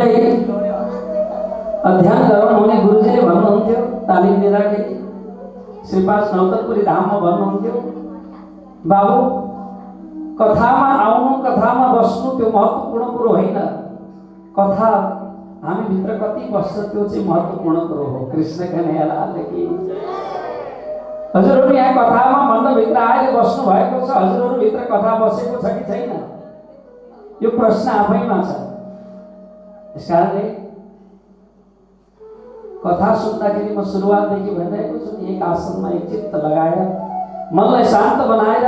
हामीलाई अध्ययन गराउनुहुने गुरुजीले भन्नुहुन्थ्यो तालिम दिँदाखेरि, श्रीपाद नौतनपुरी धाममा भन्नुहुन्थ्यो, बाबु कथामा आउनु कथामा बस्नु त्यो महत्त्वपूर्ण कुरो होइन, कथा हामी भित्र कति बस्छ त्यो चाहिँ महत्त्वपूर्ण कुरो हो। कृष्ण कन्हैयालालले कि हजुरहरू यहाँ कथामा मन्दभित्र आएर बस्नु भएको छ, हजुरहरू भित्र कथा बसेको छ कि छैन, यो प्रश्न आफैमा छ। यसकारणले कथा सुन्दाखेरि म सुरुवातदेखि भनिरहेको छु, एक आसनमा एक चित्त लगाएर मनलाई शान्त बनाएर,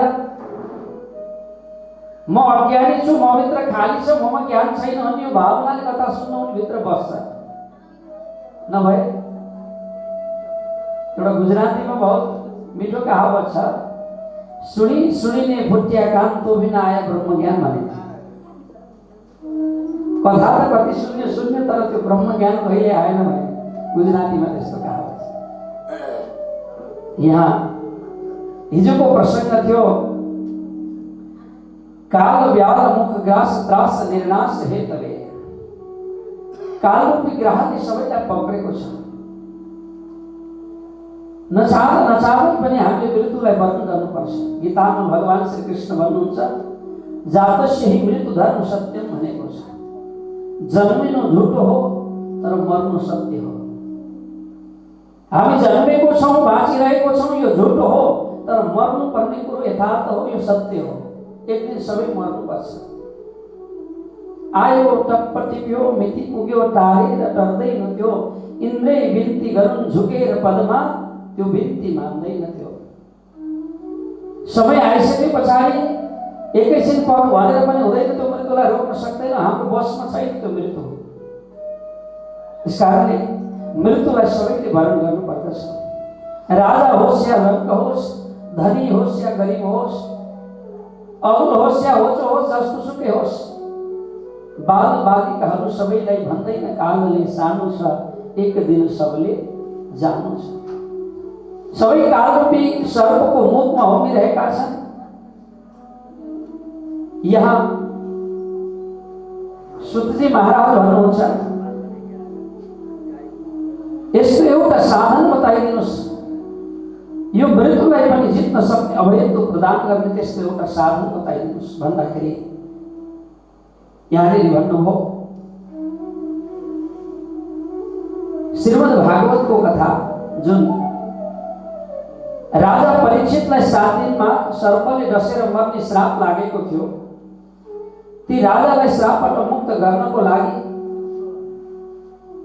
म अज्ञानी छु, म भित्र खाली छ, ममा ज्ञान छैन भन्ने यो भावनाले कथा सुन्नु भित्र बस्छ। नभए एउटा गुजरातीमा बहुत मिठो कहावत छ, सुनी सुनिने भुटिया कान तो बिना आया ब्रह्म ज्ञान भनिन्छ। कथा त कति सुन्ने तर त्यो ब्रह्म ज्ञान कहिले आएन भने गुजरातीमा त्यस्तो कहावत छ। यहाँ हिजोको प्रसङ्ग थियो, काल व्याल मुख ग्रास त्रास निर्नाश हेतवे। कालरूपी ग्रहले सबैलाई पक्रेको छ। नचाहँदै पनि हामीले मृत्युलाई वर्ण गर्नुपर्छ। गीतामा भगवान श्री कृष्ण भन्नुहुन्छ, जातस्य हि मृत्यु धर्म सत्यम भनेको छ। जन्मिनु झुटो हो तर मर्नु सत्य हो। हामी जन्मेको छौँ, बाँचिरहेको छौँ, यो झुटो हो, तर मर्नु पर्ने कुरो यथार्थ हो, यो सत्य हो। एक दिन सबै मर्नुपर्छ। आयो टप्प टिप्यो, मिति पुग्यो टाढेर डर्दैन थियो, इन्द्रै बिन्ती गरून् झुकेर पदमा, त्यो बिन्ती मान्दैन थियो। समय आइसके पछाडि एकैछिन पग भनेर पनि हुँदैन, त्यो मृत्युलाई रोक्न सक्दैन, हाम्रो बसमा छैन त्यो मृत्यु। यसकारणले मृत्युलाई सबैले वरण गर्नुपर्दछ। राजा होस् या रङ्क होस्, धनी होस् या गरिब होस्, अग्लो होस् या होचो होस्, जस्तो सुकै होस्, बाल बालिकाहरू सबैलाई भन्दैन कालले सानो छ, एक दिन सबले जानु छ। सबै कालरूपी सर्पको मुखमा होमिरहेका छन्। यहाँ सुतजी महाराज भन्नुहुन्छ, यस्तो एउटा साधन बताइदिनुहोस्, यो मृत्युलाई पनि जित्न सक्ने, अभयत्व प्रदान गर्ने त्यस्तो एउटा साधन बताइदिनुहोस् भन्दाखेरि यहाँले भन्नुभयो, श्रीमद् भागवतको कथा जुन राजा परीक्षितलाई 7 दिनमा सर्पले डसेर मर्ने श्राप लागेको थियो, ती राजालाई श्रापबाट मुक्त गर्नको लागि,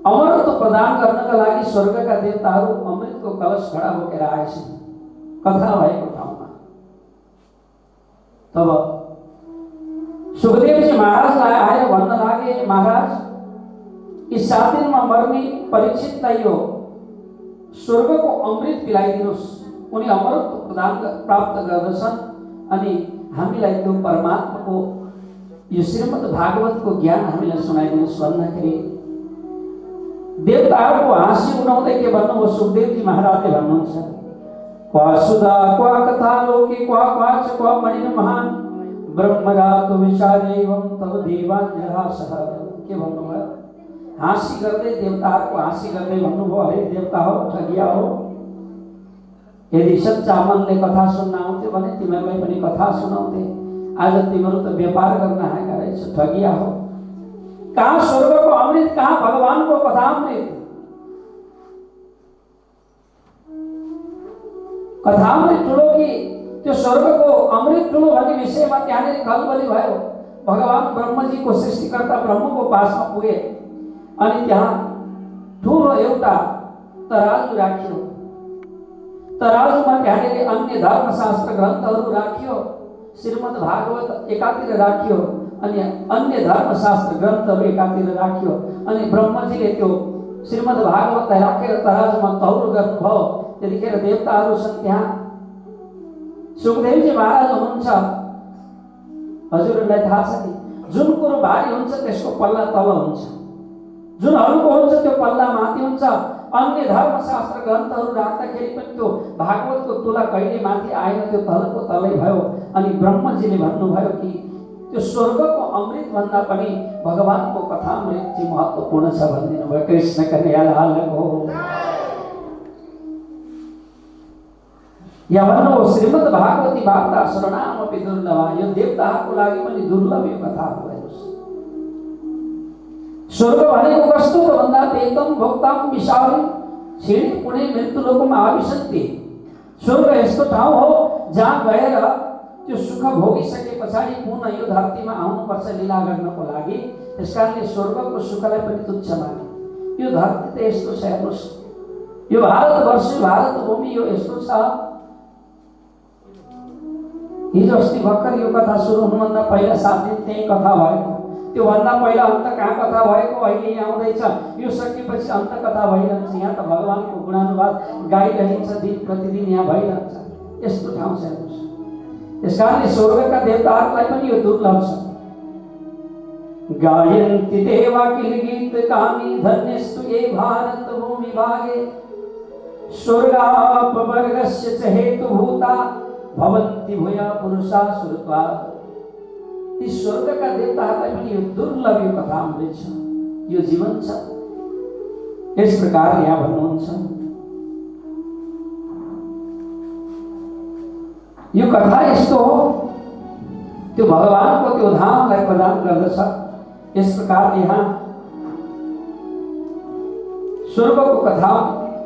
अमरत्व प्रदान गर्नका लागि स्वर्गका देवताहरू अमृतको कलश खडा बोकेर आएछन् कथा भएको ठाउँमा। तब सुखदेवजी महाराजलाई आएर भन्न लागे, महाराज यी 7 दिनमा मर्ने परीक्षितलाई यो स्वर्गको अमृत पिलाइदिनुहोस्, उनी अमरत्व प्रदान प्राप्त गर्दछन् अनि हामीलाई त्यो परमात्माको यो श्रीमद् भागवतको ज्ञान हामीलाई सुनाइदिनुहोस् भन्दाखेरि देवताहरूको हाँसी उडाउँदै के भन्नुभयो, सुखदेवजी महाराजले भन्नुहुन्छ, क्वा सुधा क्वा कथा लोके क्वा क्वाच क्वा मणिन महान ब्रह्मरातो विचारेवं तव देवान्यरासः। के भन्नुभयो, हाँसी गर्दै देवताहरूको हाँसी गर्दै भन्नुभयो, अरे देवता हो, ठगिया हो, यदि सच्चा मनले कथा सुन्न आउँथ्यो भने तिमीहरूलाई पनि कथा सुनाउँथे, आज तिमीहरू त व्यापार गर्न आएका रहेछ, ठगिया हो। कहाँ स्वर्गको अमृत, कहाँ भगवानको कथामृत। कथामृत ठुलो कि त्यो स्वर्गको अमृत ठुलो भन्ने विषयमा त्यहाँनिर खलबली भयो। भगवान ब्रह्मजीको सृष्टिकर्ता ब्रह्मको पासमा पुगे अनि त्यहाँ ठुलो एउटा तराजु राखियो। तराजुमा त्यहाँनिर अन्य धर्मशास्त्र ग्रन्थहरू राखियो, श्रीमद् भागवत एकातिर राखियो अनि अन्य धर्मशास्त्र ग्रन्थहरू एकातिर राखियो अनि ब्रह्मजीले त्यो श्रीमद् भागवतलाई राखेर तराजुमा तौल गर्नुभयो। त्यतिखेर देवताहरू छन् त्यहाँ। सुखदेवजी महाराज हुनुहुन्छ, हजुरहरूलाई थाहा छ कि जुन कुरो भारी हुन्छ त्यसको पल्ला तल हुन्छ, जुन हल्को हुन्छ त्यो पल्ला माथि हुन्छ। अन्य धर्मशास्त्र ग्रन्थहरू राख्दाखेरि पनि त्यो भागवतको तुला कहिले माथि आएन, त्यो तलको तलै भयो। अनि ब्रह्मजीले भन्नुभयो कि त्यो स्वर्गको अमृत भन्दा पनि भगवानको कथामृत चाहिँ महत्त्वपूर्ण छ भनिदिनु भयो। कृष्ण कन्हैया लालको या भन्नु श्रीमद् भागवती वार्ता शरणामपि दुर्लभा, यो देवताहरूको लागि पनि दुर्लभ यो कथा हो। स्वर्ग भनेको कस्तो त भन्दा तेतम भोक्ताम विशाल छिडी पुणे मृत्युलोकमा आविशन्ति। स्वर्ग यस्तो ठाउँ हो जहाँ गएर त्यो सुख भोगिसके पछाडि पुनः यो धरतीमा आउनुपर्छ लीला गर्नको लागि। त्यसकारणले स्वर्गको सुखलाई पनि तुच्छ माने। यो धरती त यस्तो छ हेर्नुहोस्, यो भारतवर्ष भारत भूमि यो यस्तो छ। हिजो अस्ति भर्खर यो कथा सुरु हुनुभन्दा पहिला 7 दिन त्यही कथा भएको, त्योभन्दा पहिला अन्त कहाँ कथा भएको, अहिले यहाँ आउँदैछ। यो सकेपछि अन्त कथा भइरहन्छ। यहाँ त भगवानको गुणानुवाद गाइरहन्छ दिन प्रतिदिन यहाँ भइरहन्छ। यस्तो ठाउँ छ हेर्नुहोस्। यसकारणले स्वर्गका देवताहरूलाई पनि यो दुर्लभ छ। गायन्ति देवा किल गीत कामी धन्यस्तु ये भारत भूमि भागे स्वर्गापवर्गस्य च हेतुभूता भवन्ति भूया पुरुषा सुरत्वा। ती स्वर्गका देवताहरूलाई पनि यो दुर्लभ यो कथा अमृत छ, यो जीवन छ। यस प्रकार यहाँ भन्नुहुन्छ यो कथा यस्तो हो, त्यो भगवानको त्यो धामलाई प्रदान गर्दछ। यस प्रकार यहाँ स्वर्गको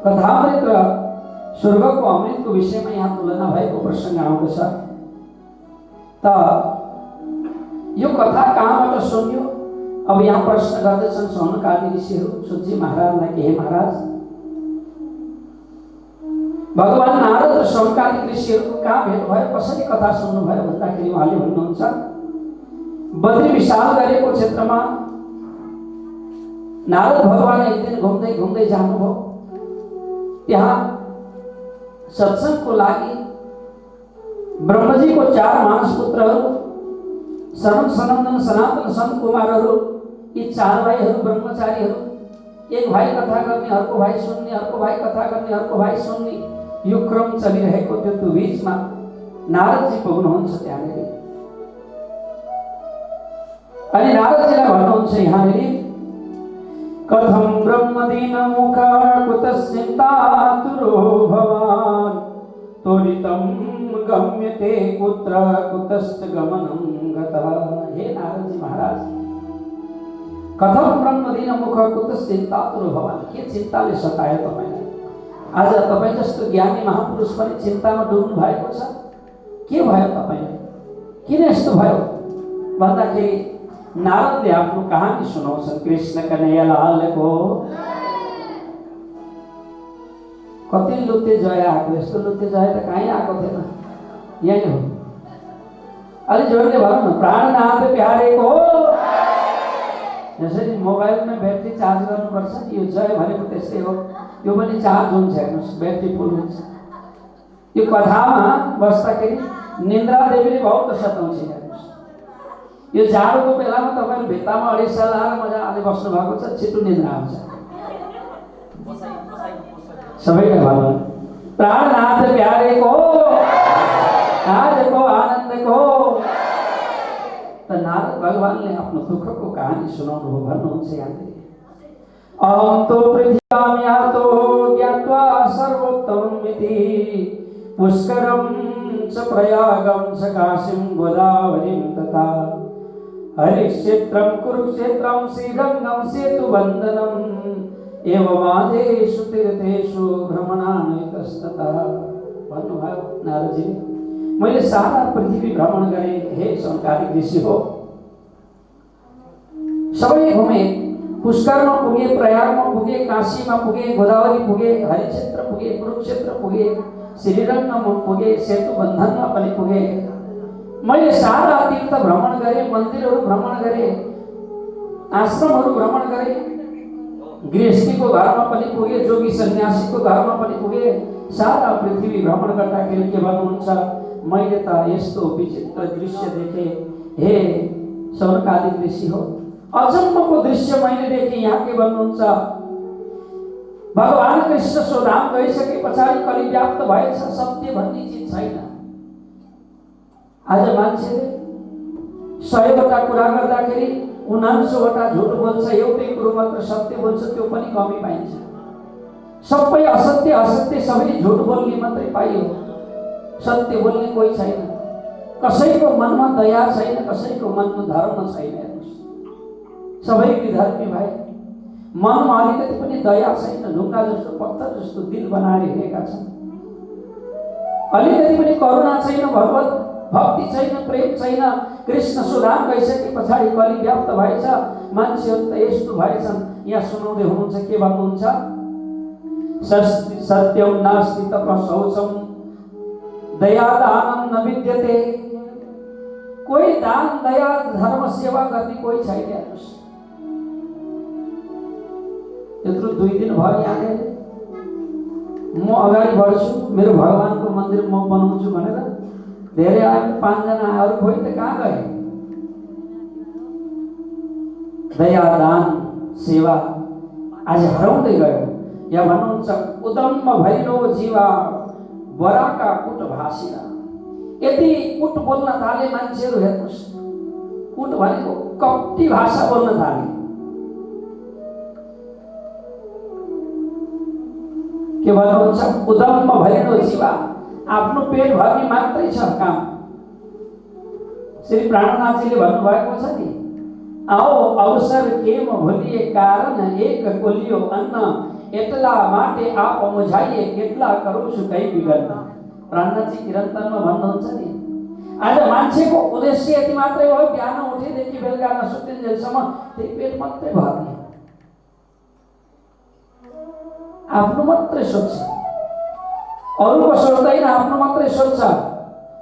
कथामृत र स्वर्गको अमृतको विषयमा यहाँ तुलना भएको प्रसङ्ग आउँदछ। त यो कथा कहाँबाट सुन्यो? अब यहाँ प्रश्न गर्दछन् सौनकादि ऋषिहरू सुजी महाराजलाई कि हे महाराज, भगवान नारद र सौनकादि ऋषिहरूको कहाँ भेट भयो, कसरी कथा सुन्नुभयो भन्दाखेरि उहाँले भन्नुहुन्छ बद्री विशाल गरेको क्षेत्रमा नारद भगवान एक दिन घुम्दै घुम्दै जानुभयो। त्यहाँ सत्संगको लागि ब्रह्मजीको 4 मानस पुत्रहरू सनक सनन्दन सनातन सन्त कुमारहरू, यी 4 भाइहरू ब्रह्मचारीहरू, एक भाइ कथा गर्ने, अर्को भाइ सुन्ने, अर्को भाइ कथा गर्ने, अर्को भाइ सुन्ने, यो क्रम चलिरहेको थियो। त्यो बीचमा नारदजी पुग्नुहुन्छ त्यहाँनिर। अनि नारदजीलाई भन्नुहुन्छ यहाँनिर कथम ब्रह्मदीन मुख कुतश्चिन्तातुरो भवान् त्वरितं गम्यते कुत्र कुतश्च गमनं गतः। हे नारदजी महाराज, कथम ब्रह्मदीन मुख कुतश्चिन्तातुरो भवान्, के चिन्ताले सतायो तपाईलाई? आज तपाईँ जस्तो ज्ञानी महापुरुष पनि चिन्तामा डुब्नु भएको छ। के भयो तपाईलाई? किन यस्तो भयो भन्दाखेरि नारदले आफ्नो कहानी सुनाउँछन्। कृष्ण कन्हैया लालको कति लुते जय आएको, यस्तो लुते जय त कहीँ आएको थिएन, यही हो। अलि जोडले भनौँ न, प्राणनाथ प्यारेको जसरी मोबाइलमा ब्याट्री चार्ज गर्नुपर्छ नि, यो जय भनेको त्यस्तै हो। यो पनि चार्ज हुन्छ, हेर्नुहोस् ब्याट्री फुल हुन्छ। यो कथामा बस्दाखेरि निन्द्रा देवीले बहुत सताउँछ। हेर्नुहोस् यो जाडोको बेलामा तपाईँले भित्तामा अडिसा लाएर मजाले बस्नु भएको छ, छिटो निन्द्रा आउँछ। सबैले भनौँ प्राणनाथ प्यारेको आजको आनन्दको। त नारद भगवानले आफ्नो दुःखको कहानी सुनाउनु हो। भन्नुहुन्छ यहाँनिर अहं तो पृथिव्यां यातो ज्ञात्वा सर्वोत्तमम् इति पुष्करं च प्रयागं च काशीं गोदावरीं तथा हरिक्षेत्रं कुरुक्षेत्रं श्रीरङ्गं सेतुबन्धनम् एवमादेषु तीर्थेषु भ्रमणान्वितस्ततः। भन्नुभयो नारदजीले, मैले सारा पृथ्वी भ्रमण गरेँ हे सौनकादि ऋषि हो, सबै घुमे। पुष्करमा पुगे, प्रयागमा पुगे, काशीमा पुगे, गोदावरी पुगे, हरिक्षेत्र पुगे, कुरुक्षेत्र पुगे, श्रीरङ्गमा पुगे, सेतु बन्धनमा पनि पुगे। मैले सारा तीर्थ भ्रमण गरेँ, मन्दिरहरू भ्रमण गरेँ, आश्रमहरू भ्रमण गरेँ, गृहस्थीको घरमा पनि पुगे, जोगी सन्यासीको घरमा पनि पुगे। सारा पृथ्वी भ्रमण गर्दाखेरि के भन्नुहुन्छ, मैले त यस्तो विचित्र दृश्य देखेँ हे सौनकादि ऋषि हो। अचम्मको दृश्य मैले देखेँ। यहाँ के भन्नुहुन्छ, भगवान कृष्ण स्वधाम गइसके पछाडि कलि व्याप्त भएछ, सत्य भन्ने चिज छैन। आज मान्छेले 100वटा कुरा गर्दाखेरि 79वटा झुट बोल्छ, एउटै कुरो मात्र सत्य बोल्छ, त्यो पनि कमी पाइन्छ। सबै असत्य असत्य, सबै झुट बोल्ने मात्रै पाइयो, सत्य बोल्ने कोही छैन। कसैको मनमा दया छैन, कसैको मनमा धर्म छैन। सबै विधर्मी भए, मनमा अलिकति पनि दया छैन, ढुङ्गा जस्तो पत्थर जस्तो दिल बनाएर हिँडेका छन्। अलिकति पनि करुणा छैन, भगवत भक्ति छैन, प्रेम छैन। कृष्ण सुधाम गइसके पछाडि कलि व्याप्त भएछ, मान्छेहरू त यस्तो भएछन्। यहाँ सुनाउँदै हुनुहुन्छ, के भन्नुहुन्छ? सत्यम नास्ति तपः शौचम दयादानं न विद्यते। कोही दान दया धर्म सेवा गर्ने कोही छैन। हेर्नुहोस्, यत्रो 2 दिन भयो यहाँ, म अगाडि बढ्छु, मेरो भगवानको मन्दिर म बनाउँछु भनेर धेरै आयो, 5 जना आयो, खोइ त कहाँ गए? दया दान सेवा आज हराउँदै गयो। या भन्नुहुन्छ, उदम्म भैरो जीवा बराका कुट भाषिरा। यति कुट बोल्न थाले मान्छेहरू। हेर्नुहोस्, कुट भनेको कपटी भाषा बोल्न थाले। के भन्नुहुन्छ? उदम्म भैरो जीवा, आफ्नो पेट भर्ने मात्रै छ काम। श्री प्राणनाथजीले भन्नुभएको छ नि, आओ अवसर केम भोलिए कारण एक कोलियो अन्न, एतला माटे आप मुझाइए केतला करो सुकै बिगर्न। प्राणनाथजी किरन्तनमा भन्नुहुन्छ नि, आज मान्छेको उद्देश्य यति मात्रै हो, बिहान उठेदेखि बेलुका नसुतिन्जेलसम्म त्यही पेट मात्रै भर्ने, आफ्नो मात्रै सोच्छ, अरूको सोच्दैन, आफ्नो मात्रै सोच्छ।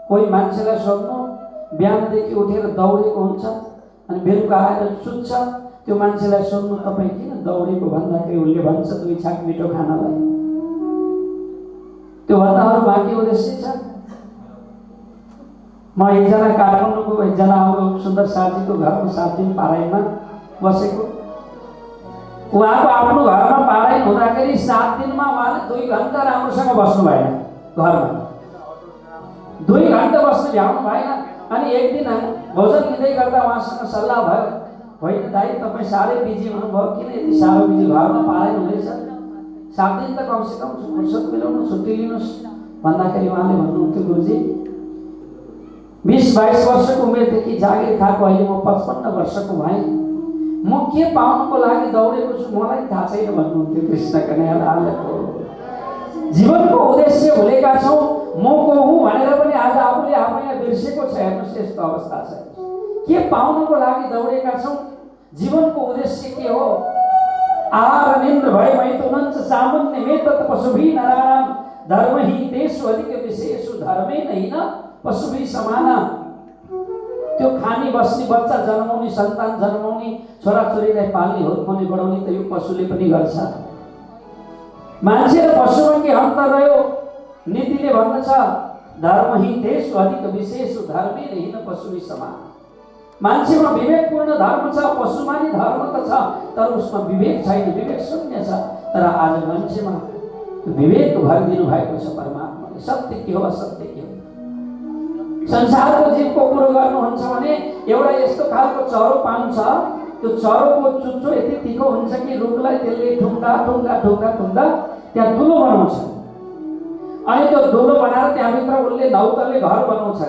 कोही मान्छेलाई सोध्नु, बिहानदेखि उठेर दौडेको हुन्छ अनि बेलुका आएर सुत्छ, त्यो मान्छेलाई सोध्नु, तपाईँ किन दौडेको भन्दाखेरि उसले भन्छ 2 छाक मिठो खानलाई। त्यो भन्दा अरू बाँकी उद्देश्य छ? म एकजना काठमाडौँको एकजना हाम्रो सुन्दर साथीको घरमा 7 दिन पाराइमा बसेको। उहाँको आफ्नो घरमा पाराइ हुँदाखेरि 7 दिनमा उहाँले 2 घन्टा राम्रोसँग बस्नु भएन घरमा, 2 घन्टा बस्नु भ्याउनु भएन। अनि एक दिन भोजन लिँदै गर्दा उहाँसँग सल्लाह भयो, होइन दाइ तपाईँ साह्रै बिजी हुनुभयो, किन यति साह्रो बिजी, घरमा पाराइ हुँदैछ, 7 दिन त कमसेकम फुर्सद मिलाउनु, छुट्टी लिनुहोस् भन्दाखेरि उहाँले भन्नुहुन्थ्यो, गुरुजी 20-22 वर्षको उमेरदेखि जागिर खाएको, अहिले म 55 वर्षको भएँ, म के पाउनको लागि दौडेको छु मलाई थाहा छैन भन्नुहुन्थ्यो। कृष्ण कन्हैयालालको जीवनको उद्देश्य भुलेका छौँ, म को हुँ भनेर पनि आज आफूले आफैलाई बिर्सेको छ। हेर्नुहोस्, यस्तो अवस्था छ। के पाउनको लागि दौडेका छौँ? जीवनको उद्देश्य के हो? आहार निन्द्र भय मैथुनञ्च सामान्य मे तत् पशुभिः नराणां धर्म हि तेषु अधिक विशेषु धर्मे नैन पशुभिः समाना। त्यो खानी बस्ने, बच्चा जन्माउने, सन्तान जन्माउने, छोराछोरीलाई पाल्ने, हुर्काउने, बढाउने त यो पशुले पनि गर्छ। मान्छे र पशुमा के अन्तर रह्यो? नीतिले भन्दछ, धर्म हि तेषु अधिक विशेषु धर्मे नैन पशुभिः समाना। मान्छेमा विवेकपूर्ण धर्म छ, पशुमा नि धर्म त छ, तर उसमा विवेक छैन, विवेक शून्य छ। तर आज मान्छेमा विवेक भरिदिनु भएको छ परमात्माले। सत्य के हो, असत्य के हो? संसारको जीवको कुरो गर्नुहुन्छ भने एउटा यस्तो खालको चरो पाउँछ, त्यो चरोको चुच्चो यति तिखो हुन्छ कि रुखलाई त्यसले ठुङ्गा ठुङ्गा ठुङ्गा ठुङ्गा त्यहाँ दुलो बनाउँछ। अनि त्यो दुलो बनाएर त्यहाँभित्र उसले 9 तले घर बनाउँछ।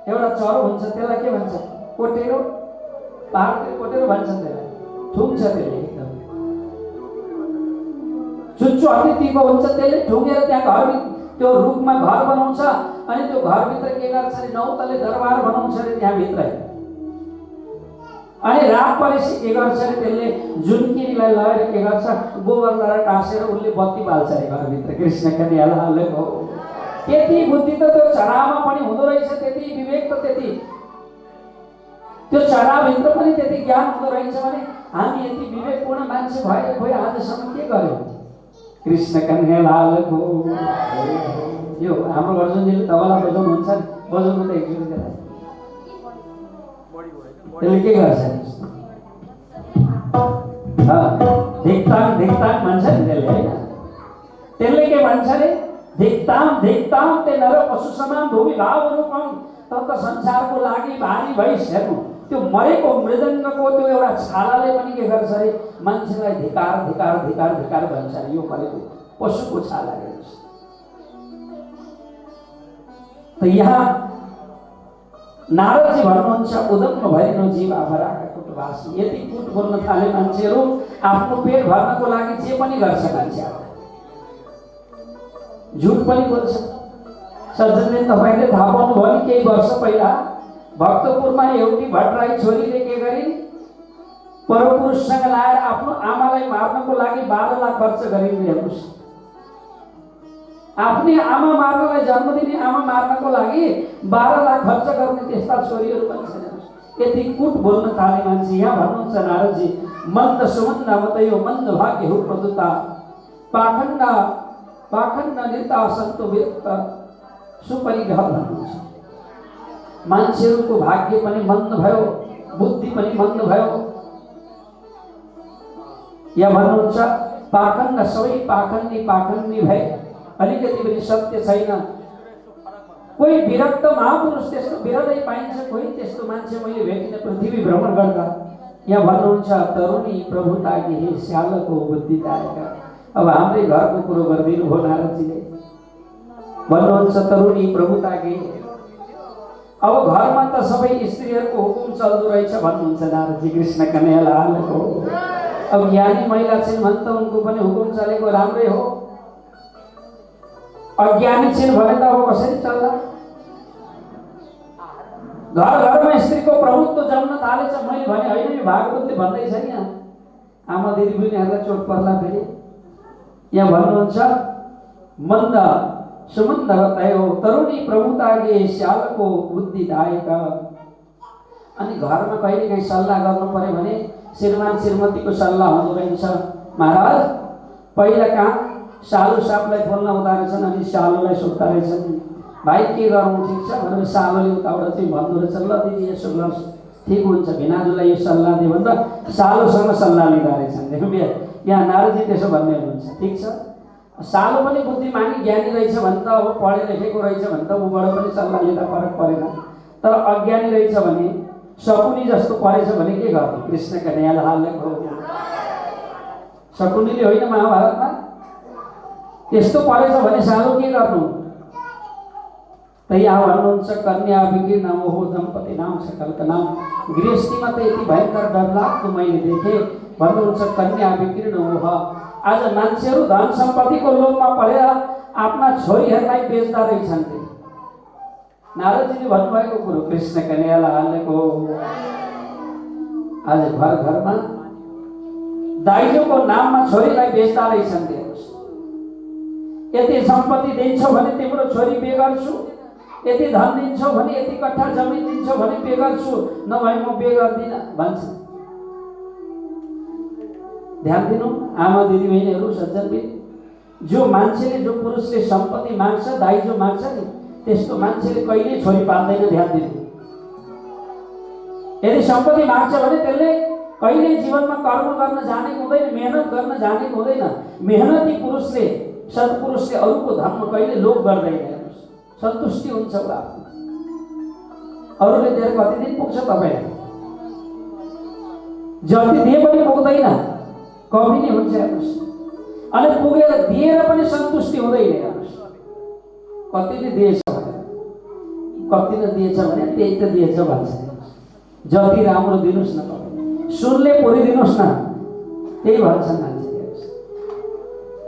एउटा चरो हुन्छ, त्यसलाई के भन्छ? कोटेरो, पहाडतिर कोटेरो भन्छ त्यसलाई, ठुङ्छ त्यसले एकदम। चुच्चो अति तिखो हुन्छ, त्यसले ठुङ्गेर त्यहाँ घर, त्यो रुखमा घर बनाउँछ। अनि त्यो घरभित्र के गर्छ अरे 9 तले दरबार बनाउँछ अरे त्यहाँभित्र। अनि रात परेपछि के गर्छ अरे त्यसले जुनकिरीलाई लगेर के गर्छ, गोबर लगाएर टाँसेर उसले बत्ती बाल्छ अरे घरभित्र। कृष्ण कन्हैयालालको त्यति बुद्धि त त्यो चरामा पनि हुँदो रहेछ, त्यति विवेक त त्यति त्यो चराभित्र पनि त्यति ज्ञान हुँदो रहेछ भने हामी यति विवेकपूर्ण मान्छे भएर खोइ आजसम्म के गर्यौँ? कृष्ण कन्हैयालालको। यो हाम्रो अर्जुनजीले तबला बजाउनुहुन्छ, बजाउनु त एकचोटि त्यसलाई के गर्छ? धिक्ताङ धिक्ताङ भन्छ नि त्यसले, होइन? त्यसले के भन्छ अरे? धिक्ताङ धिक्ताङ ते नर पशु समान भूमि भाव रूपम त संसारको लागि भारी भइस हेर्नु त्यो मरेको मृदङ्गको त्यो एउटा छालाले पनि के गर्छ अरे मान्छेलाई धिकार धिकार धिकार धिकार भन्छ अरे। यो मरेको पशुको छाला हेर्नुहोस्। त यहाँ नारदजी भन्नुहुन्छ उदम्म भरिनु जीव आभराका कुटवासी। यति कुट बोल्न थाले मान्छेहरू आफ्नो पेट भर्नको लागि जे पनि गर्छ मान्छे, झुट पनि बोल्छ। सज्जनले तपाईले थाहा पाउनुभयो नि केही वर्ष पहिला भक्तपुरमा एउटी भट्टराई छोरीले के गरिन्, परपुरुषसँग लाएर आफ्नो आमालाई मार्नको लागि 12 लाख खर्च गरिन्। हेर्नुहोस्, आफ्नै आमा मार्नलाई, जन्म दिने आमा मार्नको लागि 12 लाख खर्च गर्ने त्यस्ता छोरीहरू पनि छन्। यति कुट बोल्न थाले मान्छे। यहाँ भन्नुहुन्छ नारदजी, मन्द सुमन्द मतयो मन्द भाग्य हो प्रदुता पाखण्ड पाखण्ड निर्ता सन्तो विरक्त सुपरिग्रह भन्नुहुन्छ। मान्छेहरूको भाग्य पनि मन्द भयो, बुद्धि पनि मन्द भयो। यहाँ भन्नुहुन्छ पाखण्ड, सबै पाखण्डी भए, अलिकति पनि सत्य छैन। कोही विरक्त महापुरुष त्यस्तो विरलै पाइन्छ, कोही त्यस्तो मान्छे मैले भेटिन पृथ्वी भ्रमण गर्दा। यहाँ भन्नुहुन्छ तरुणी प्रभुताकी हे श्यालको बुद्धि तारेका। अब हाम्रै घरको कुरो गरिदिनु हो नारदजीले। भन्नुहुन्छ तरुणी प्रभुताकी। अब घरमा त सबै स्त्रीहरूको हुकुम चल्दो रहेछ भन्नुहुन्छ नारदजी कृष्ण कन्हैया लालको। अब ज्ञानी महिला छिन् भने त उनको पनि हुकुम चलेको राम्रै हो। अज्ञानी छिन् भने त अब कसरी चल्ला? घर घरमा स्त्रीको प्रभुत्व जम्न थालेछ। मैले भने होइन, यो भागवतले भन्दैछ नि, यहाँ आमा दिदी बहिनीहरूलाई चोट पर्ला फेरि। यहाँ भन्नुहुन्छ मन्द सुमन्द बतायो तरुणी प्रभुतागे श्यालको बुद्धिदायक। अनि घरमा कहिले काहीँ सल्लाह गर्नु पर्यो भने श्रीमान श्रीमतीको सल्लाह हुँदो रहेछ। महाराज पहिला कहाँ सालु सापलाई बोल्न हुँदो रहेछन्, अनि सालुलाई सोध्दा रहेछन् भाइ के गरौँ ठिक छ भनेर सालुले उताबाट चाहिँ भन्दो रहेछ, ल दिदी यसो गर्छ ठिक हुन्छ, भिनाजुलाई यो सल्लाह दियो भने त सालुसँग सल्लाह लिँदा रहेछन्। देखौँ यहाँ नारदजी त्यसो भन्ने हुनुहुन्छ। ठिक छ, सालु पनि बुद्धिमानी ज्ञानी रहेछ भने त अब पढे लेखेको रहेछ भने त उबाट पनि सल्लाह लिँदा फरक परेन। तर अज्ञानी रहेछ भने शकुनी जस्तो परेछ भने के गर्ने? कृष्ण कन्हैया लालको शकुनीले होइन महाभारतमा त्यस्तो परेछ भने सालु के गर्नु? त यहाँ भन्नुहुन्छ कन्या विकीर्ण मोह दम्पति नाम सकलका नाम। गृहस्थीमा त यति भयङ्कर डरलाग्दो मैले देखेँ। भन्नुहुन्छ कन्या विकीर्ण मोह। आज मान्छेहरू धन सम्पत्तिको लोभमा परेर आफ्ना छोरीहरूलाई बेच्दा रहेछन्। नारदजीले भन्नुभएको कुरो कृष्ण कन्हैया लालको। आज घर घरमा दाइजोको नाममा छोरीलाई बेच्दा रहेछन्। यति सम्पत्ति दिन्छौ भने तिम्रो छोरी बिहे गर्छु, यति धन दिन्छौ भने, यति कट्ठा जमिन दिन्छौ भने बिहे गर्छु, नभए म बिहे गर्दिनँ भन्छ। ध्यान दिनु आमा दिदी बहिनीहरू, सज्जनबिन, जो मान्छेले, जो पुरुषले सम्पत्ति माग्छ, दाइजो माग्छ नि, त्यस्तो मान्छेले कहिले छोरी पाल्दैन। ध्यान दिनु, यदि सम्पत्ति माग्छ भने त्यसले कहिले जीवनमा कर्म गर्न जानेको हुँदैन, मेहनत गर्न जानेको हुँदैन। मेहनती पुरुषले, सत्पुरुषले अरूको धर्म कहिले लोभ गर्दैन, सन्तुष्टि हुन्छ ऊ आफ्नो। अरूले दिएर कति दिन पुग्छ तपाईँलाई? जति दिए पनि पुग्दैन, कमी नै हुन्छ। हेर्नुहोस्, अनि पुगेर दिएर पनि सन्तुष्टि हुँदैन। हेर्नुहोस्, कतिले दिएछ भने, कतिले दिएछ भने त्यही त दिएछ भन्छ। जति राम्रो दिनुहोस् न, तपाईँ सुनले पुरिदिनुहोस् न, त्यही भन्छन् मान्छे।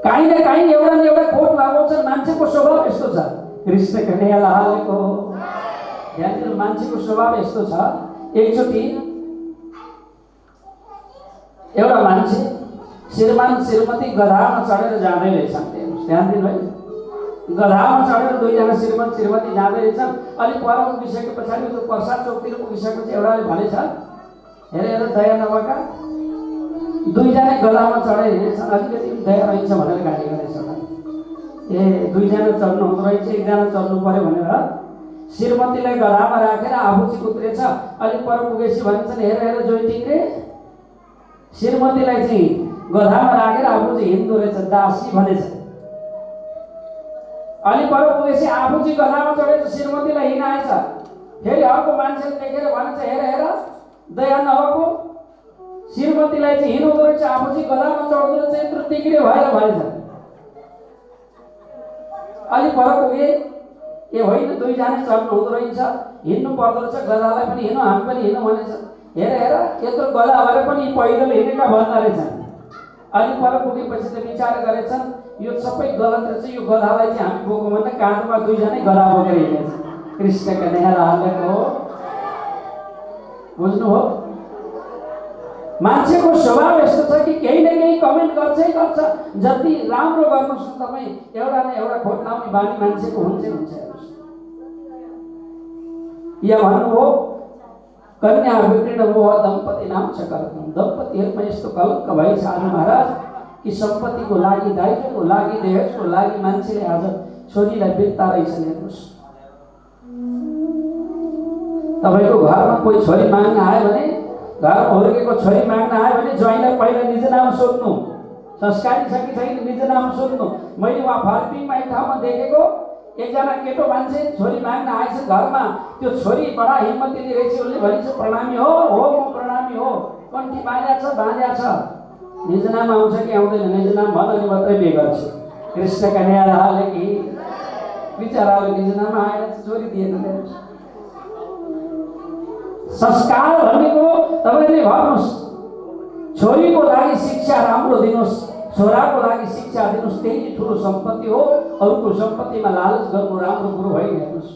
काहीँ न काहीँ एउटा न एउटा खोट लगाउँछ। मान्छेको स्वभाव यस्तो छ। कृष्ण कन्हैया लालको। ध्यान दिनु, मान्छेको स्वभाव यस्तो छ। एकचोटि एउटा मान्छे श्रीमान श्रीमती गधामा चढेर जाँदै रहेछन्। ध्यान दिनु है, गधामा चढेर दुईजना श्रीमान श्रीमती जाँदै रहेछन्। अलिक पर पुगिसके पछाडि त्यो प्रसाद चौकतिर पुगिसकेपछि एउटाले भनेछ, हेर हेर दया नभएका दुईजना गधामा चढेर हिँडेछन्, अलिकति दया रहेछ भनेर गाली गरेछ। ए दुईजना चढ्नु हुँदो रहेछ, एकजना चढ्नु पर्यो भनेर श्रीमतीलाई गधामा राखेर आफू चाहिँ उत्रेछ। अलिक पर पुगेपछि भन्छन्, हेर हेर जोइटिङ रे, श्रीमतीलाई चाहिँ गधामा राखेर आफू चाहिँ हिँड्दो रहेछ, दासी भनेछ। अलिक पर पुगेपछि आफू चाहिँ गधामा चढेछ, श्रीमतीलाई हिँडाएछ। फेरि अर्को मान्छेले देखेर भन्छ हेर हेर दया नभएको श्रीमतीलाई चाहिँ हिँड्दो रहेछ, आफू चाहिँ गधामा चढ्दो रहेछ, यत्रो तिग्रे भएर भनेछ। अलि पर पुगे ए होइन दुईजना चढ्नु हुँदो रहेछ, हिँड्नु पर्दो रहेछ, गधालाई पनि हिँड्नु हामी पनि हिँड्नु भनेछ। हेर हेर यत्रो गधा भएर पनि पैदल हिँडेका भन्दा रहेछन्। अलि पर पुगेपछि त विचार गरेछन् यो सबै गलत रहेछ, यो गधालाई चाहिँ हामी बोकौँ भन्दा काँधमा दुईजनै गधा बोकेर हिँडेछ। कृष्णका नयाँ हालेको हो, बुझ्नुभयो? मान्छेको स्वभाव यस्तो छ कि केही न केही कमेन्ट गर्छै गर्छ। जति राम्रो गर्नुहोस् तपाईँ एउटा न एउटा खोट लाउने बानी मान्छेको हुन्छै हुन्छ। यहाँ भन्नुभयो कन्या विकृण मोह दम्पति नाम छ कलङ्कम। दम्पतिहरूमा यस्तो कलङ्क भएछ आज महाराज कि सम्पत्तिको लागि, दायित्वको लागि, दहेजको लागि मान्छेले आज छोरीलाई बेच्दा रहेछन्। हेर्नुहोस् तपाईँको घरमा कोही छोरी माग्न आयो भने, घर हुर्केको छोरी माग्न आयो भने ज्वाइँलाई पहिला निज नाम सोध्नु, संस्कारी छ कि छैन निज नाम सोध्नु। मैले उहाँ फर्पिङमा एक ठाउँमा देखेको एकजना केटो मान्छे छोरी माग्न आएछ घरमा, त्यो छोरी बडा हिम्मतीले रहेछ, उसले भनिन्छ प्रणामी हो म प्रणामी हो, कन्ठी बाँध्या छ बाँध्या छ, निज नाम आउँछ कि आउँदैन, निज नाम भन अनि मात्रै बिहे गर्छु। कृष्णका न्यायले कि बिचराले निज नाम आएर छोरी दिएन। संस्कार भनेको तपाईँले भन्नुहोस्, छोरीको लागि शिक्षा राम्रो दिनुहोस्, छोराको लागि शिक्षा दिनुहोस्, त्यही ठुलो सम्पत्ति हो। अरूको सम्पत्तिमा लालच गर्नु राम्रो कुरो होइन। हेर्नुहोस्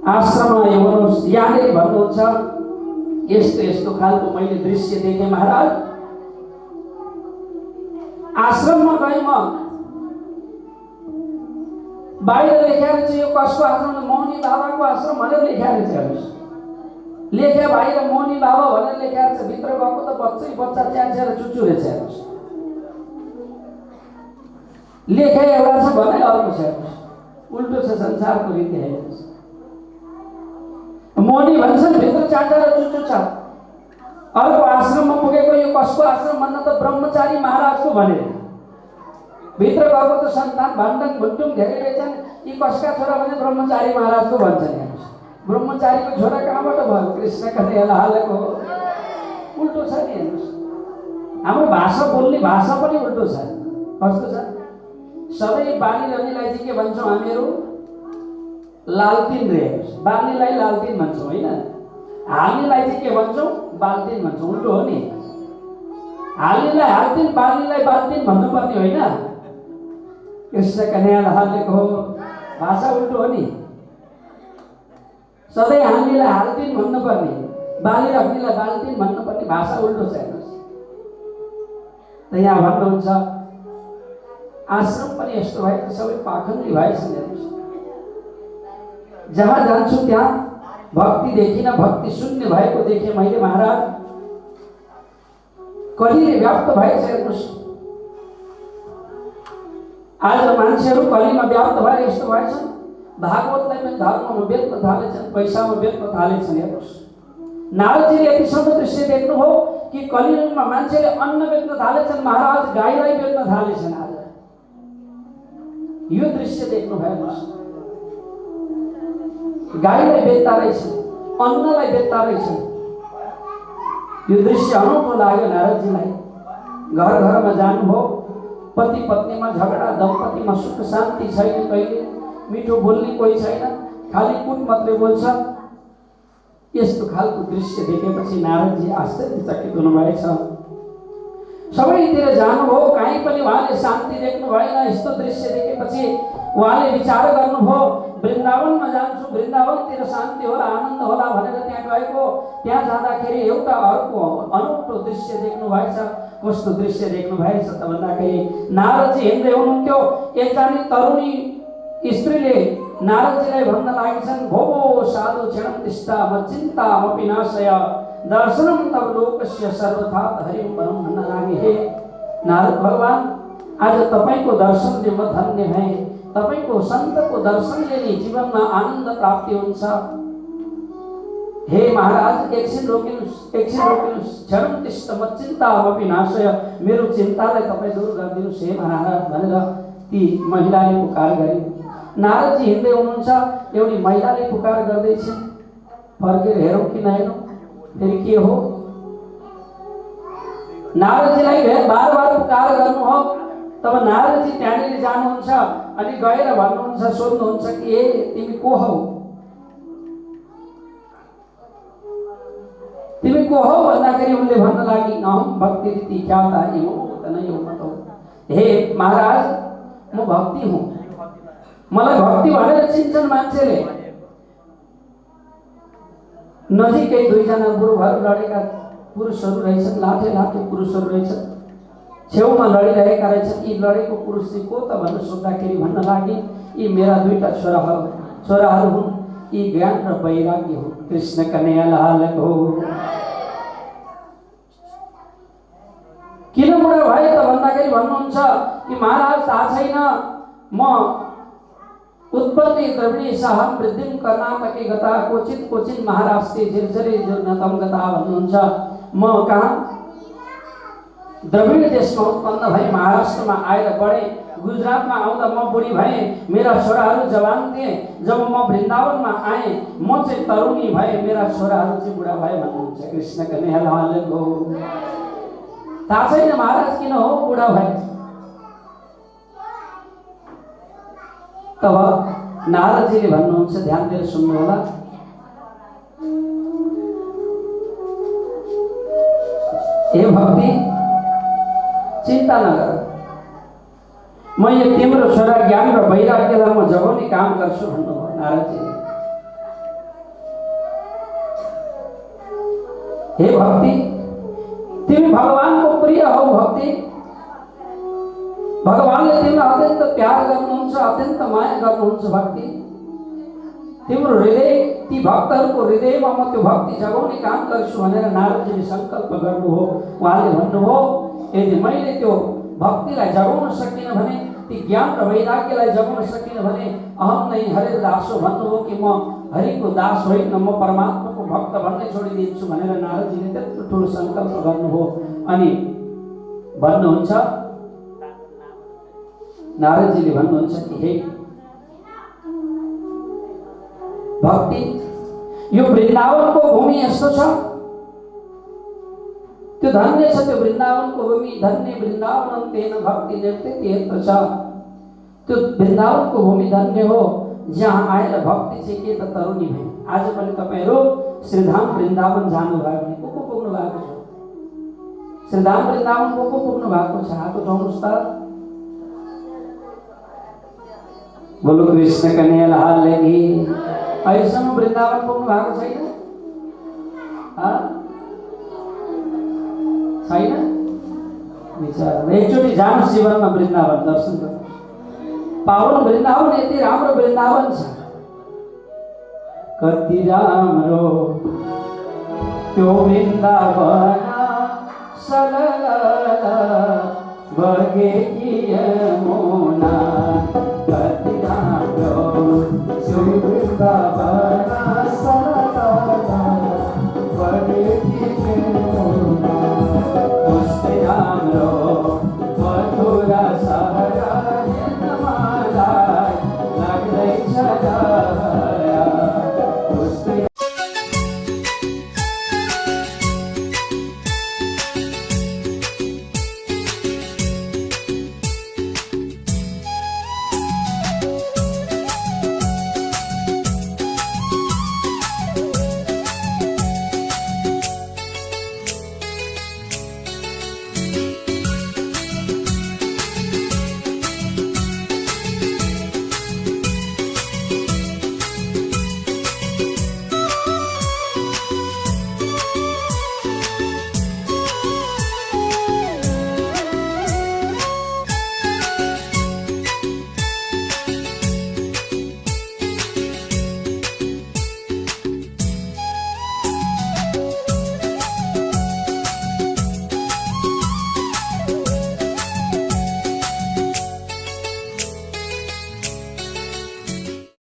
आश्रममा हेर्नुहोस् यहाँले भन्नुहुन्छ यस्तो यस्तो खालको मैले दृश्य देखेँ महाराज। आश्रममा गएँ म, बाहिर लेखेर चाहिँ यो कसको आश्रम, मौनी बाबाको आश्रम भनेर लेखेर चाहिँ हेर्नुहोस्, लेखे बाहिर मौनी बाबा भनेर लेखेर छ, भित्र गएको त बच्चै बच्चा च्याचेर चुचु रहेछ। हेर्नुहोस् लेखे एउटा छ भने अर्को छ। हेर्नुहोस् उल्टो छ संसारको रीति। हेर्नुहोस् मौनी भन्छन् भित्र च्याचेर चुचु छ। अर्को आश्रममा पुगेको यो कसको आश्रम भन्न त ब्रह्मचारी महाराजको भने, भित्र गएको त सन्तान भाण्डङ भुन्डुङ धेरै रहेछन्, यी कसका छोरा भने ब्रह्मचारी महाराजको भन्छन्। हेर्नुहोस् ब्रह्मचारीको छोरा कहाँबाट भयो? कृष्णका हालेको उल्टो छ नि। हेर्नुहोस् हाम्रो भाषा बोल्ने भाषा पनि उल्टो छ। कस्तो छ? सबै बाली रनीलाई चाहिँ के भन्छौँ हामीहरू? लालटिन रे। बालीलाई लालटिन भन्छौँ होइन, हाल्नेलाई चाहिँ के भन्छौँ? बाल्टिन भन्छौँ। उल्टो हो नि, हाल्नेलाई हाल्टिन, बाल्नेलाई बाल्टिन भन्नुपर्ने होइन। कृष्णका हालेको भाषा उल्टो हो नि। सधैँ हाल्नेलाई हाल्टिन भन्नुपर्ने, बाली राख्नेलाई बाल्टिन भन्नुपर्ने, भाषा उल्टो छ। हेर्नुहोस् त यहाँ भन्नुहुन्छ आश्रम पनि यस्तो भएको, सबै पाखण्डी भएछन्। हेर्नुहोस् जहाँ जान्छु त्यहाँ भक्ति देखिन, भक्ति शून्य भएको देखेँ मैले महाराज। कलिले व्याप्त भएछ। हेर्नुहोस् आज मान्छेहरू कलिमा व्याप्त भएर यस्तो भएछन्, भागवतलाई पनि धर्ममा बेच्न थालेछन्, पैसामा बेच्न थालेछन्। हेर्नुहोस् नारदजीले यतिसम्म दृश्य देख्नुभयो कि कलियुगमा मान्छेले अन्न बेच्न थालेछन्, महाराज गाईलाई बेच्न थालेछन्। आज यो दृश्य देख्नुभयो। हेर्नुहोस् गाईलाई बेच्दा रहेछन्, अन्नलाई बेच्दा रहेछन्। यो दृश्य अनौठो लाग्यो नारदजीलाई। घर घरमा जानुभयो, पति पत्नीमा झगडा, दम्पतिमा सुख शान्ति छैन, कहिले मिठो बोल्ने कोही छैन, खाली कुट मात्रै बोल्छ। यस्तो खालको दृश्य देखेपछि नारदजी आश्चर्यचकित हुनुभएछ। सबैतिर जानुभयो, कहीँ पनि उहाँले शान्ति देख्नु भएन। यस्तो दृश्य देखेपछि उहाँले विचार गर्नुभयो वृन्दावनमा जान्छु, वृन्दावनतिर शान्ति होला, आनन्द होला भनेर त्यहाँ गएको। त्यहाँ जाँदाखेरि एउटा अर्को अनौठो दृश्य देख्नु भएछ। कस्तो दृश्य देख्नु भएछ त भन्दाखेरि नारदजी हिँड्दै हुनुहुन्थ्यो, एकजना तरुणी स्त्रीले नारदजीलाई भन्न लागेछन्, भो साधु क्षणं तिष्ठा मच्चिन्तामपि नाशय दर्शनम तव लोकस्य सर्वथा हरिं परम भन्न लागे। हे नारद भगवान, आज तपाईँको दर्शनले म धन्य भएँ। तपाईँको सन्तको दर्शनले नै जीवनमा आनन्द प्राप्ति हुन्छ। हे महाराज एकछिन रोकिनुहोस्, एकछिन रोकिनुहोस्, क्षणं तिष्ठ मच्चिन्तामपि नाशय, मेरो चिन्तालाई तपाईँ दूर गरिदिनुहोस् हे महाराज भनेर ती महिलाले पुकार गरे। नारदजी हिँड्दै हुनुहुन्छ, एउटी महिलाले पुकार गर्दैछ, फर्केर हेरौँ कि नहेरौँ, फेरि के हो? नारदजीलाई बार बार पुकार गर्नु हो। तब नारदजी त्यहाँनिर जानुहुन्छ अनि गएर भन्नुहुन्छ, सोध्नुहुन्छ कि ए तिमी को हौ, तिमी को हौ भन्दाखेरि उनले भन्न लागि, अहम भक्ति रीति ख्याता इमो तनै हो मत। हे महाराज, म भक्ति हुँ, मलाई भक्ति भनेर चिन्छन् मान्छेले। नजिकै दुईजना बुढोहरू लडेका पुरुषहरू रहेछन्, लाठे लाठे पुरुषहरू रहेछन्, छेउमा लडिरहेका रहेछन्। यी लडेको पुरुष चाहिँ को त भनेर सोद्धाखेरि भन्न लागि, यी मेरा दुईटा छोराहरू हुन्, यी ज्ञान र वैराग्य हुन्, कृष्ण कन्हैया लालको। किन बुढा भए त भन्दाखेरि भन्नुहुन्छ कि महाराज थाहा छैन, म उत्पत्ति द्रविडी साहम वृद्धिम कर्नाटके गता क्वचित क्वचित महाराष्ट्रे झिरझरे जीर्णतम गता भन्नुहुन्छ। म कहाँ द्रविड देशमा उत्पन्न भए, महाराष्ट्रमा आएर बढेँ, गुजरातमा आउँदा म बुढी भएँ, मेरा छोराहरू जवान थिए। जब म वृन्दावनमा आएँ म चाहिँ तरुणी भए, मेरा छोराहरू चाहिँ बुढा भए भन्नुहुन्छ। कृष्ण कन्हैया लालको। थाहा छैन महाराज किन हो बुढा भए। तब नारदजीले भन्नुहुन्छ, ध्यान दिएर सुन्नु होला, हे भक्ति चिन्ता नगर, म यो तिम्रो छोरा ज्ञान र वैराग्यलाई म जगाउने काम गर्छु भन्नुभयो नारदजीले। हे भक्ति, तिमी भगवानको प्रिय हौ। भक्ति, भगवानले तिमीलाई अत्यन्त प्यार गर्नुहुन्छ, अत्यन्त माया गर्नुहुन्छ। भक्ति, तिम्रो हृदय, ती भक्तहरूको हृदयमा म त्यो भक्ति जगाउने काम गर्छु भनेर नारदजीले सङ्कल्प गर्नु हो। उहाँले भन्नुभयो, यदि मैले त्यो भक्तिलाई जगाउन सकिनँ भने, ती ज्ञान र वैराग्यलाई जगाउन सकिनँ भने, अहम नै हरे दासो भन्नुभयो कि म हरिको दास होइन, म परमात्माको भक्त भन्ने छोडिदिन्छु भनेर नारदजीले त्यत्रो ठुलो सङ्कल्प गर्नुभयो। अनि भन्नुहुन्छ, नारदजीले भन्नुहुन्छ कि हे भक्ति, यो वृन्दावनको भूमि यस्तो छ, त्यो धन्य छ त्यो वृन्दावनको भूमि, धन्य वृन्दावन तेन भक्ति निर्वृत्ति यत्र छ। त्यो वृन्दावनको भूमि धन्य हो जहाँ आएर भक्ति चाहिँ के त तरुणी भए। आज पनि तपाईँहरू श्रीधाम वृन्दावन जानुभयो भने को पुग्नु भएको छ? श्रीधाम वृन्दावन को पुग्नु भएको छ? हात उठाउनुहोस् त। बोलो कृष्ण कन्हैया लाल की। अहिलेसम्म वृन्दावन पुग्नु भएको छैन? छैन? विचार एकचोटि जानुहोस् जीवनमा वृन्दावन दर्शन गर्नु। पावन वृन्दावन, यति राम्रो वृन्दावन छ, कति राम्रो त्यो वृन्दावन सलल बगेकी